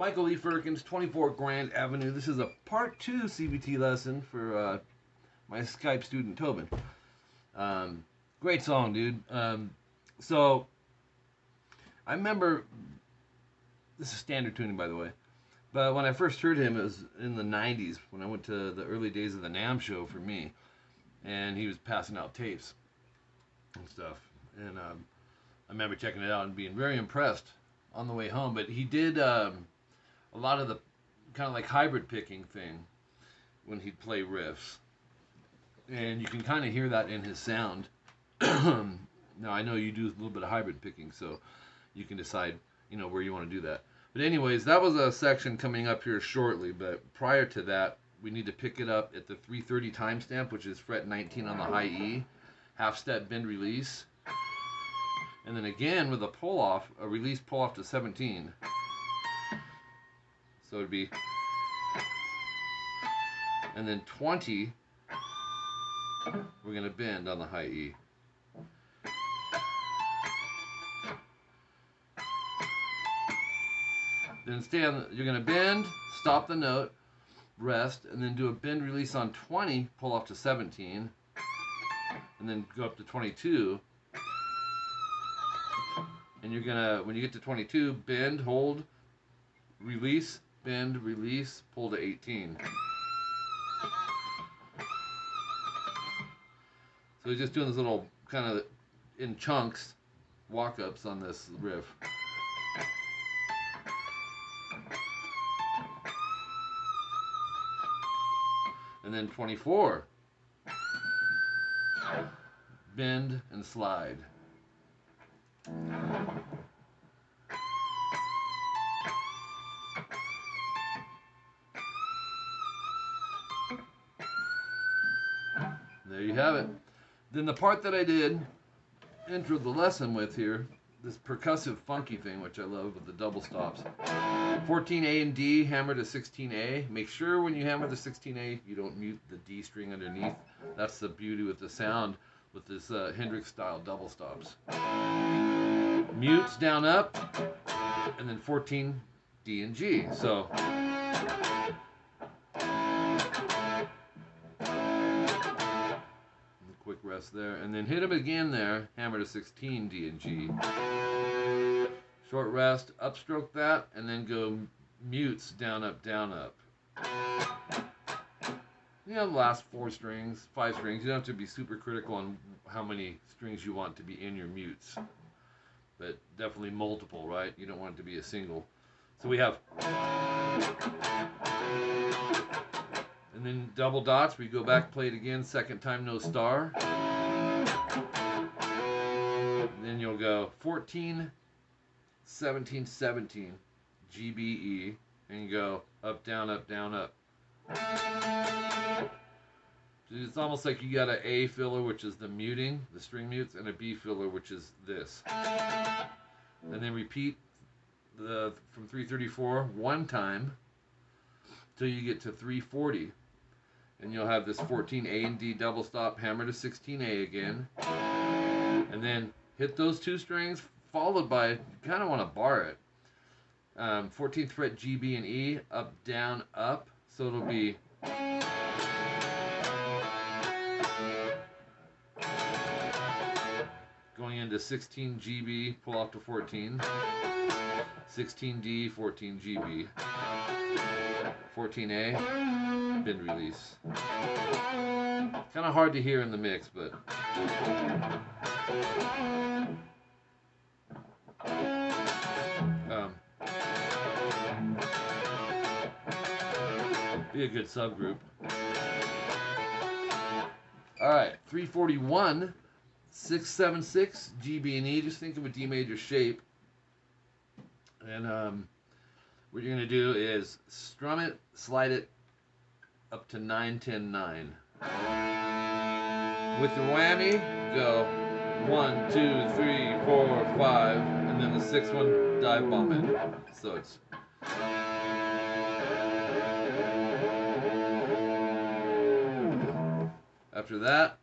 Michael Lee Firkins, 24 Grand Avenue. This is a part 2 CVT lesson for my Skype student Tobin. Great song, dude. So I remember, this is standard tuning, by the way, but when I first heard him, it was in the 90s when I went to the early days of the NAMM show for me, and he was passing out tapes and stuff, and I remember checking it out and being very impressed on the way home. But he did a lot of the kind of like hybrid picking thing when he'd play riffs, and you can kind of hear that in his sound. Now I know you do a little bit of hybrid picking, so you can decide, you know, where you want to do that. But anyways, that was a section coming up here shortly, but prior to that, we need to pick it up at the 330 timestamp, which is fret 19 on the high E, half step bend release, and then again with a pull off, a release pull off to 17. So it'd be, and then 20, we're going to bend on the high E. Then stay on, you're going to bend, stop the note, rest, and then do a bend release on 20, pull off to 17, and then go up to 22. And you're going to, when you get to 22, bend, hold, release, bend, release, pull to 18. So he's just doing this little kind of in chunks walk-ups on this riff. And then 24, bend and slide. There you have it. Then the part that I did intro the lesson with here, this percussive funky thing, which I love with the double stops. 14A and D, hammer to 16A. Make sure when you hammer the 16A, you don't mute the D string underneath. That's the beauty with the sound with this Hendrix style double stops. Mutes down up, and then 14 D and G. So quick rest there, and then hit him again there, hammer to 16 D and G. Short rest, upstroke that, and then go mutes, down, up, down, up. You know, the last 4 strings, 5 strings. You don't have to be super critical on how many strings you want to be in your mutes, but definitely multiple, right? You don't want it to be a single. So we have, and then double dots, we go back, play it again, second time no star. And then you'll go 14, 17, 17, G, B, E, and you go up, down, up, down, up. It's almost like you got an A filler, which is the muting, the string mutes, and a B filler, which is this. And then repeat the from 334 one time till you get to 340. And you'll have this 14A and D double stop, hammer to 16A again. And then hit those 2 strings, followed by, you kind of want to bar it. 14th fret G, B, and E, up, down, up. So it'll be going into 16 GB, pull off to 14. 16 D, 14 GB. 14A, bend release. Kind of hard to hear in the mix, but be a good subgroup. Alright, 341, 676, G, B, and E. Just think of a D major shape. And what you're going to do is strum it, slide it up to 9, 10, 9. With your whammy, go 1, 2, 3, 4, 5, and then the 6th one, dive bomb it. So it's after that,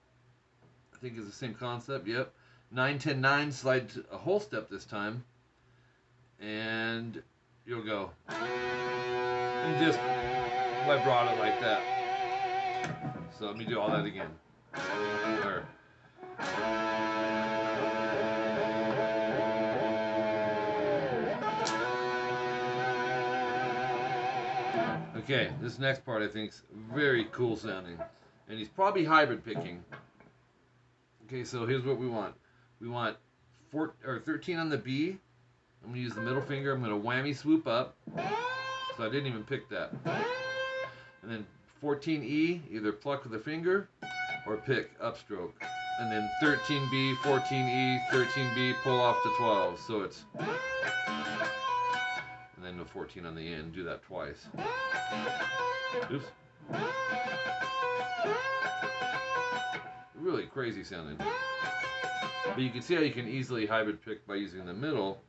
I think it's the same concept, yep. 9, 10, 9, slide to a whole step this time. And you'll go. And just vibrato like that. So let me do all that again. Okay, this next part I think is very cool sounding. And he's probably hybrid picking. Okay, so here's what we want. We want 13 on the B. I'm going to use the middle finger. I'm going to whammy swoop up. So I didn't even pick that. And then 14E, either pluck with a finger or pick upstroke. And then 13B, 14E, 13B, pull off to 12. So it's... And then the 14 on the end. Do that twice. Oops. Really crazy sounding. But you can see how you can easily hybrid pick by using the middle.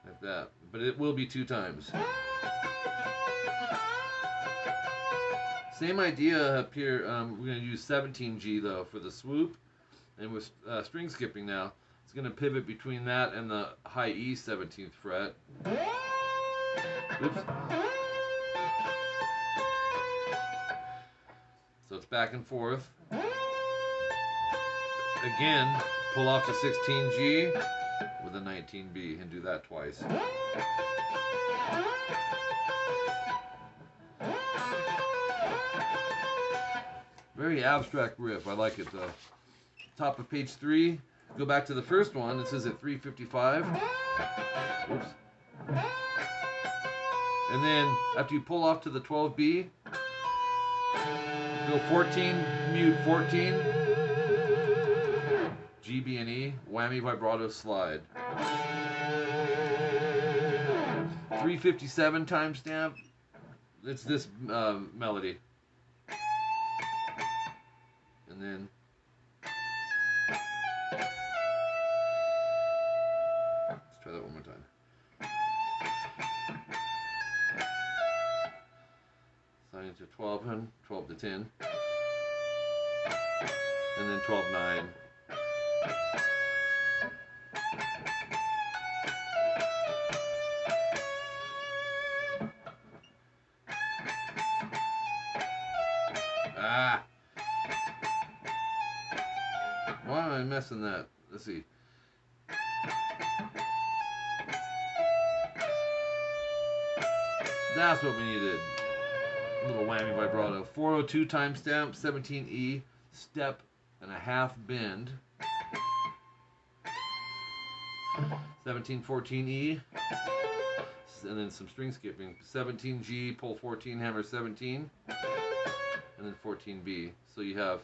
Like that. But it will be 2 times. Same idea up here. We're going to use 17G though for the swoop. And with string skipping now, it's going to pivot between that and the high E 17th fret. Oops. So it's back and forth. Again, pull off to 16G with a 19B and do that twice. Very abstract riff. I like it though. Top of page 3. Go back to the first one. It says at 355. Oops. And then after you pull off to the 12B, go 14, mute 14, G, B, and E, whammy vibrato slide. 357 timestamp. It's this melody. And then let's try that one more time. Sign to 12 and 12 to 10. And then 12-9. Ah! Why am I messing that? Let's see. That's what we needed. A little whammy vibrato. 402 timestamp, 17E, step and a half bend. 17, 14E, and then some string skipping. 17G, pull 14, hammer 17, and then 14B. So you have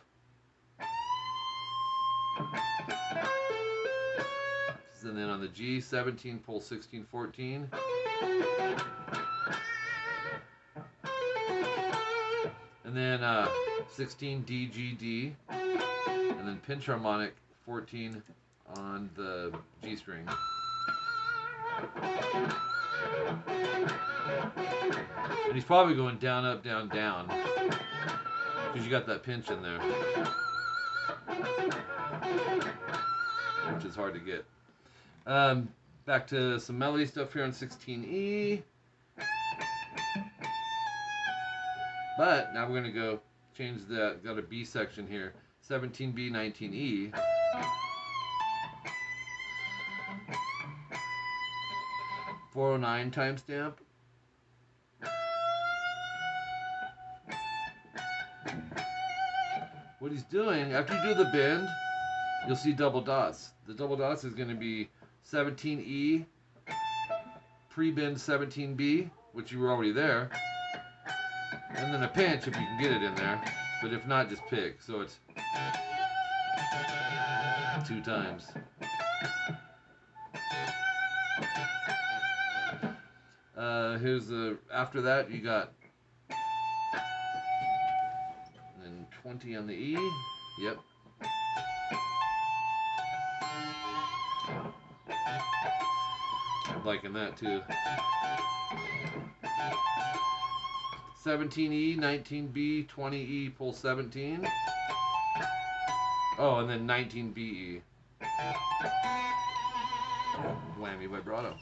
and then on the G, 17, pull 16, 14. And then 16 D, G, D. And then pinch harmonic 14 on the G string. And he's probably going down, up, down, down. Because you got that pinch in there. Which is hard to get. Back to some melody stuff here on 16E. But now we're going to go change that. Got a B section here. 17B, 19E. .409 timestamp. What he's doing, after you do the bend, you'll see double dots. The double dots is going to be 17E, pre-bend 17B, which you were already there, and then a pinch if you can get it in there, but if not, just pick. So it's 2 times. Here's the, after that you got, and then 20 on the E, yep. I'm liking that too. 17E, 19B, 20E, pull 17. Oh, and then 19BE. Whammy vibrato.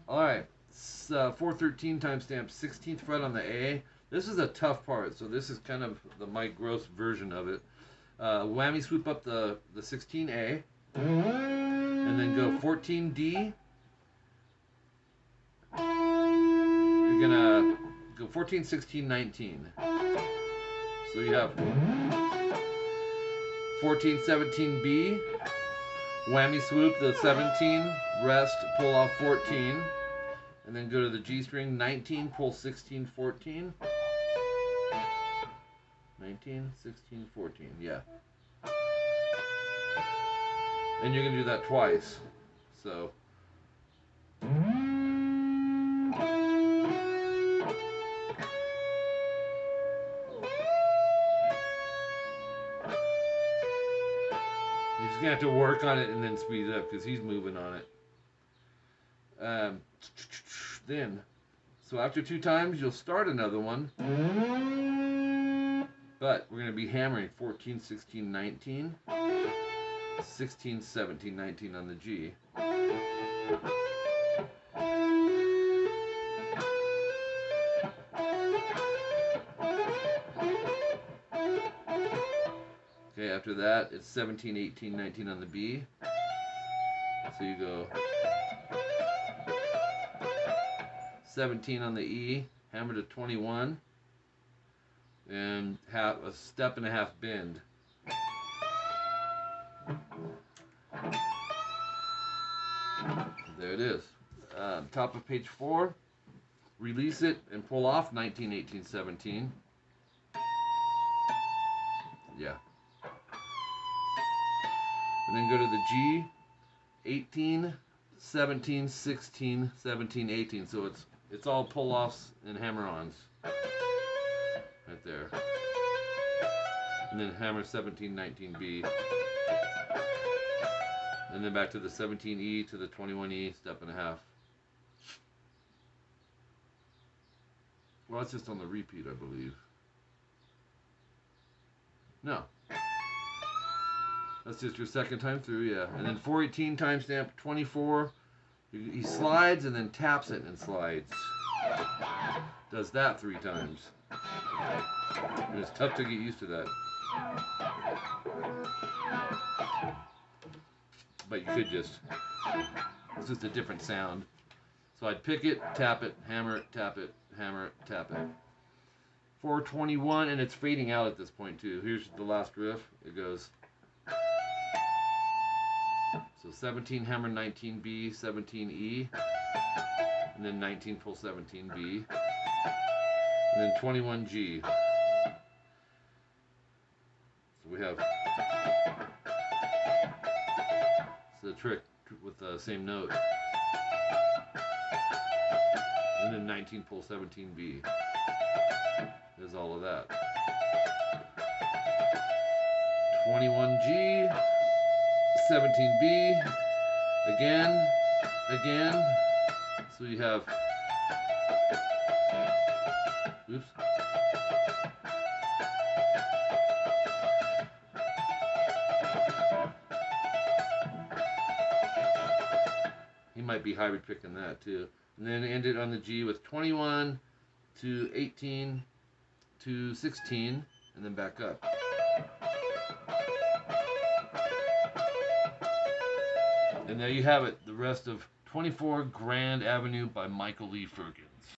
Alright, 413 timestamp, 16th fret on the A. This is a tough part, so this is kind of the Mike Gross version of it. Whammy swoop up the 16A, and then go 14D. You're gonna go 14, 16, 19. So you have 14, 17B, whammy swoop the 17, rest, pull off 14, and then go to the G string, 19, pull 16, 14. 19, 16, 14, yeah. And you're going to do that twice. So. You're just going to have to work on it and then speed it up because he's moving on it. Then, so after 2 times, you'll start another one. But we're going to be hammering 14, 16, 19, 16, 17, 19 on the G. Okay, after that, it's 17, 18, 19 on the B. So you go 17 on the E, hammer to 21, and have a step and a half bend. There it is. Top of page 4. Release it and pull off 19, 18, 17. Yeah. And then go to the G. 18, 17, 16, 17, 18. So it's all pull-offs and hammer-ons. Right there. And then hammer 17, 19B. And then back to the 17E to the 21E, step and a half. Well, that's just on the repeat, I believe. No. That's just your second time through, yeah. And then 418 timestamp, 24. He slides and then taps it and slides. Does that 3 times. And it's tough to get used to that. But you could just, it's just a different sound. So I'd pick it, tap it, hammer it, tap it, hammer it, tap it. 421, and it's fading out at this point too. Here's the last riff. It goes. So 17 hammer 19B, 17E, and then 19 pull 17B, and then 21G. So we have the trick with the same note, and then 19 pull 17B. There's all of that. 21G, 17B, again, so you have, oops, he might be hybrid picking that too, and then end it on the G with 21 to 18 to 16, and then back up. And there you have it, the rest of 24 Grand Avenue by Michael Lee Firkins.